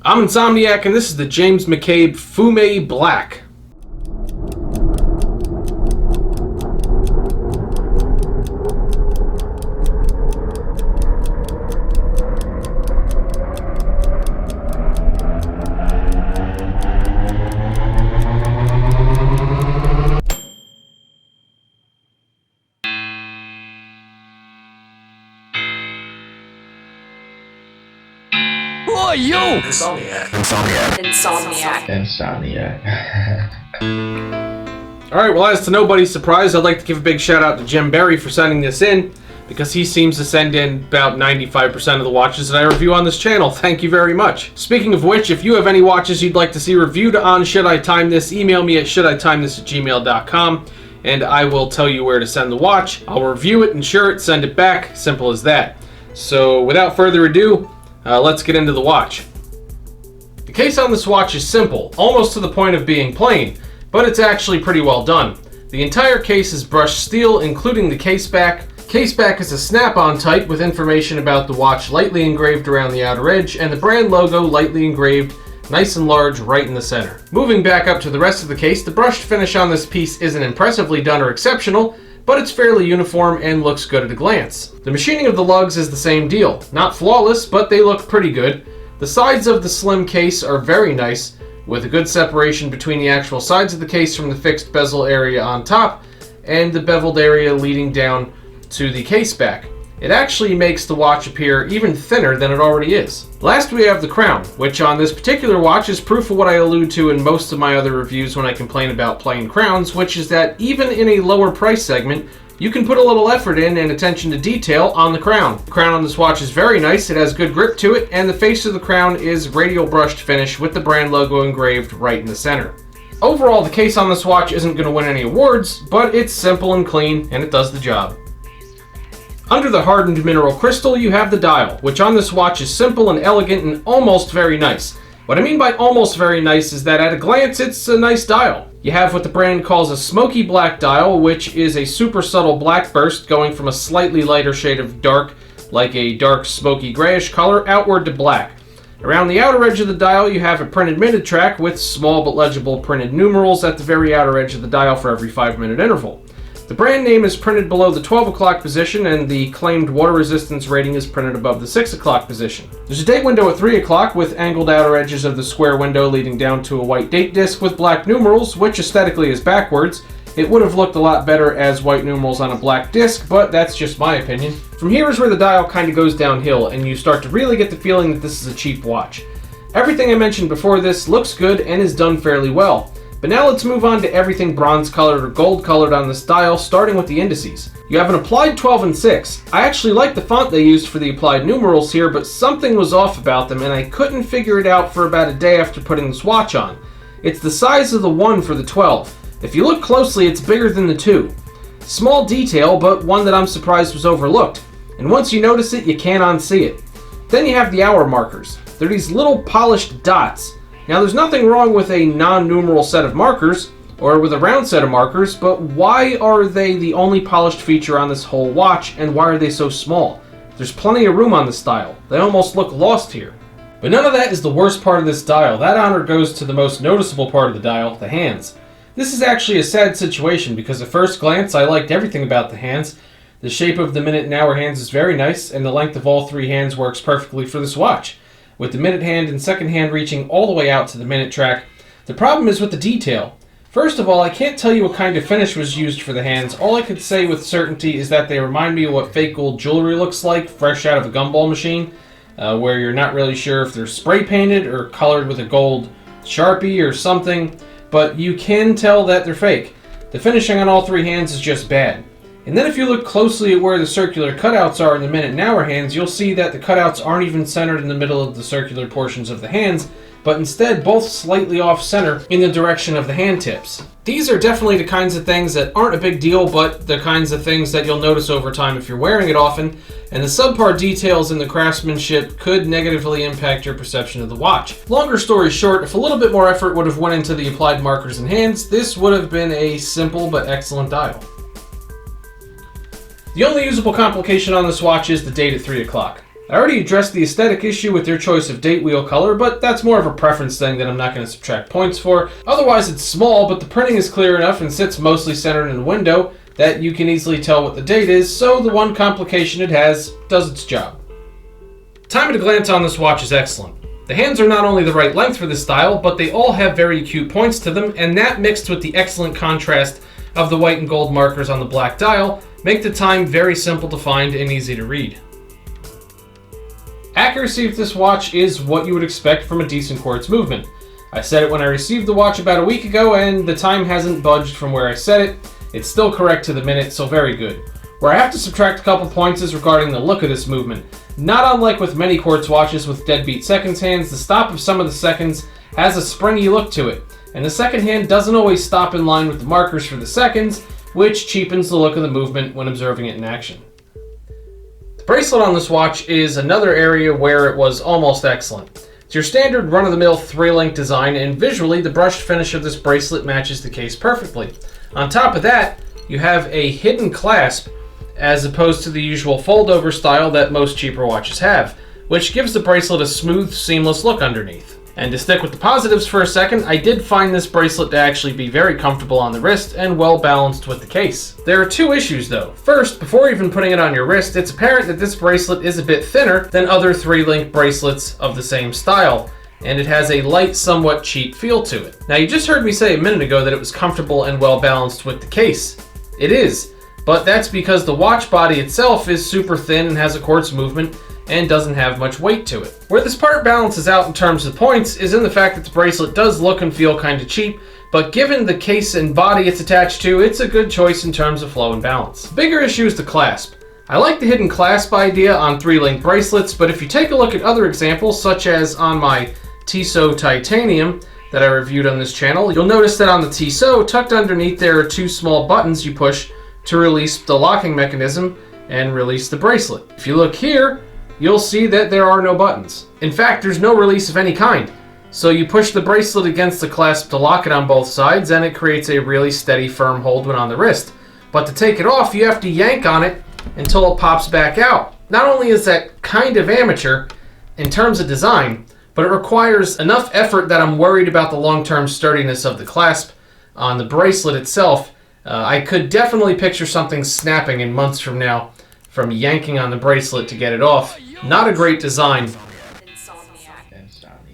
I'm Insomniac, and this is the James McCabe Fume Black. Oh, you! Insomniac. Alright, well, as to nobody's surprise, I'd like to give a big shout out to Jim Berry for sending this in, because he seems to send in about 95% of the watches that I review on this channel. Thank you very much. Speaking of which, if you have any watches you'd like to see reviewed on Should I Time This, email me at shouldItimethis@gmail.com, and I will tell you where to send the watch. I'll review it, insure it, send it back. Simple as that. So, without further ado, let's get into the watch. The case on this watch is simple, almost to the point of being plain, but it's actually pretty well done. The entire case is brushed steel, including the case back. Case back is a snap-on type with information about the watch lightly engraved around the outer edge, and the brand logo lightly engraved nice and large right in the center. Moving back up to the rest of the case, the brushed finish on this piece isn't impressively done or exceptional, but it's fairly uniform and looks good at a glance. The machining of the lugs is the same deal. Not flawless, but they look pretty good. The sides of the slim case are very nice, with a good separation between the actual sides of the case from the fixed bezel area on top and the beveled area leading down to the case back. It actually makes the watch appear even thinner than it already is. Last we have the crown, which on this particular watch is proof of what I allude to in most of my other reviews when I complain about plain crowns, which is that even in a lower price segment, you can put a little effort in and attention to detail on the crown. The crown on this watch is very nice, it has good grip to it, and the face of the crown is radial brushed finish with the brand logo engraved right in the center. Overall, the case on this watch isn't going to win any awards, but it's simple and clean, and it does the job. Under the hardened mineral crystal, you have the dial, which on this watch is simple and elegant and almost very nice. What I mean by almost very nice is that at a glance, it's a nice dial. You have what the brand calls a smoky black dial, which is a super subtle black burst going from a slightly lighter shade of dark, like a dark smoky grayish color, outward to black. Around the outer edge of the dial, you have a printed minute track with small but legible printed numerals at the very outer edge of the dial for every 5-minute interval. The brand name is printed below the 12 o'clock position, and the claimed water resistance rating is printed above the 6 o'clock position. There's a date window at 3 o'clock with angled outer edges of the square window leading down to a white date disc with black numerals, which aesthetically is backwards. It would have looked a lot better as white numerals on a black disc, but that's just my opinion. From here is where the dial kind of goes downhill, and you start to really get the feeling that this is a cheap watch. Everything I mentioned before this looks good and is done fairly well. But now let's move on to everything bronze colored or gold colored on this dial, starting with the indices. You have an applied 12 and 6. I actually like the font they used for the applied numerals here, but something was off about them and I couldn't figure it out for about a day after putting this watch on. It's the size of the 1 for the 12. If you look closely, it's bigger than the 2. Small detail, but one that I'm surprised was overlooked. And once you notice it, you can't unsee it. Then you have the hour markers. They're these little polished dots. Now, there's nothing wrong with a non-numeral set of markers, or with a round set of markers, but why are they the only polished feature on this whole watch, and why are they so small? There's plenty of room on this dial. They almost look lost here. But none of that is the worst part of this dial. That honor goes to the most noticeable part of the dial, the hands. This is actually a sad situation, because at first glance, I liked everything about the hands. The shape of the minute and hour hands is very nice, and the length of all 3 hands works perfectly for this watch, with the minute hand and second hand reaching all the way out to the minute track. The problem is with the detail. First of all, I can't tell you what kind of finish was used for the hands. All I could say with certainty is that they remind me of what fake gold jewelry looks like, fresh out of a gumball machine, where you're not really sure if they're spray painted or colored with a gold Sharpie or something, but you can tell that they're fake. The finishing on all 3 hands is just bad. And then if you look closely at where the circular cutouts are in the minute and hour hands, you'll see that the cutouts aren't even centered in the middle of the circular portions of the hands, but instead both slightly off center in the direction of the hand tips. These are definitely the kinds of things that aren't a big deal, but the kinds of things that you'll notice over time if you're wearing it often, and the subpar details in the craftsmanship could negatively impact your perception of the watch. Longer story short, if a little bit more effort would have went into the applied markers and hands, this would have been a simple but excellent dial. The only usable complication on this watch is the date at 3 o'clock. I already addressed the aesthetic issue with your choice of date wheel color, but that's more of a preference thing that I'm not going to subtract points for. Otherwise, it's small, but the printing is clear enough and sits mostly centered in the window that you can easily tell what the date is, so the one complication it has does its job. Time at a glance on this watch is excellent. The hands are not only the right length for this style, but they all have very acute points to them, and that mixed with the excellent contrast of the white and gold markers on the black dial make the time very simple to find and easy to read. Accuracy of this watch is what you would expect from a decent quartz movement. I said it when I received the watch about a week ago, and the time hasn't budged from where I said it. It's still correct to the minute, so very good. Where I have to subtract a couple points is regarding the look of this movement. Not unlike with many quartz watches with deadbeat seconds hands, the stop of some of the seconds has a springy look to it, and the second hand doesn't always stop in line with the markers for the seconds, which cheapens the look of the movement when observing it in action. The bracelet on this watch is another area where it was almost excellent. It's your standard run-of-the-mill 3-link design, and visually the brushed finish of this bracelet matches the case perfectly. On top of that, you have a hidden clasp as opposed to the usual fold-over style that most cheaper watches have, which gives the bracelet a smooth, seamless look underneath. And to stick with the positives for a second, I did find this bracelet to actually be very comfortable on the wrist and well balanced with the case. There are two issues though. First, before even putting it on your wrist, it's apparent that this bracelet is a bit thinner than other 3-link bracelets of the same style, and it has a light, somewhat cheap feel to it. Now, you just heard me say a minute ago that it was comfortable and well balanced with the case. It is, but that's because the watch body itself is super thin and has a quartz movement and doesn't have much weight to it. Where this part balances out in terms of points is in the fact that the bracelet does look and feel kind of cheap, but given the case and body it's attached to, it's a good choice in terms of flow and balance. The bigger issue is the clasp. I like the hidden clasp idea on 3-link bracelets, but if you take a look at other examples, such as on my Tissot Titanium that I reviewed on this channel, you'll notice that on the Tissot, tucked underneath there are two small buttons you push to release the locking mechanism and release the bracelet. If you look here, you'll see that there are no buttons. In fact, there's no release of any kind. So you push the bracelet against the clasp to lock it on both sides, and it creates a really steady, firm hold when on the wrist. But to take it off, you have to yank on it until it pops back out. Not only is that kind of amateur in terms of design, but it requires enough effort that I'm worried about the long-term sturdiness of the clasp on the bracelet itself. I could definitely picture something snapping in months from now from yanking on the bracelet to get it off. Not a great design.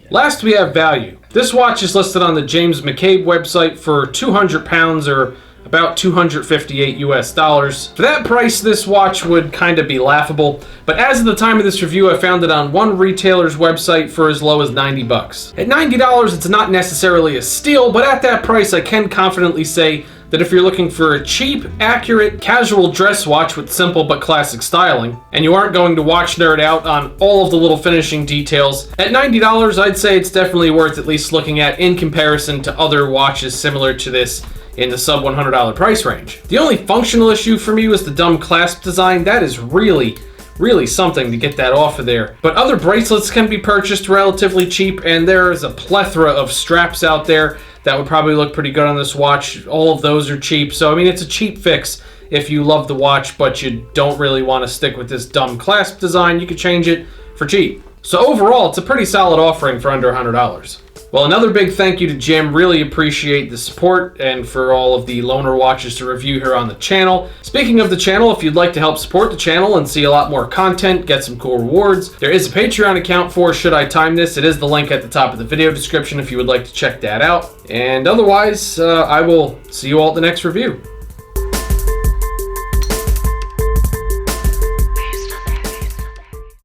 Last, we have value. This watch is listed on the James McCabe website for £200 or about $258 US. For that price, this watch would kind of be laughable, but as of the time of this review, I found it on one retailer's website for as low as $90. At $90, it's not necessarily a steal, but at that price, I can confidently say that if you're looking for a cheap, accurate, casual dress watch with simple but classic styling, and you aren't going to watch nerd out on all of the little finishing details, at $90, I'd say it's definitely worth at least looking at in comparison to other watches similar to this in the sub $100 price range. The only functional issue for me was the dumb clasp design. That is really something to get that off of there. But other bracelets can be purchased relatively cheap, and there is a plethora of straps out there that would probably look pretty good on this watch. All of those are cheap, so I mean, it's a cheap fix if you love the watch but you don't really want to stick with this dumb clasp design. You could change it for cheap. So overall, it's a pretty solid offering for under $100. Well, another big thank you to Jim. Really appreciate the support and for all of the loaner watches to review here on the channel. Speaking of the channel, if you'd like to help support the channel and see a lot more content, get some cool rewards, there is a Patreon account for Should I Time This. It is the link at the top of the video description if you would like to check that out. And otherwise, I will see you all at the next review.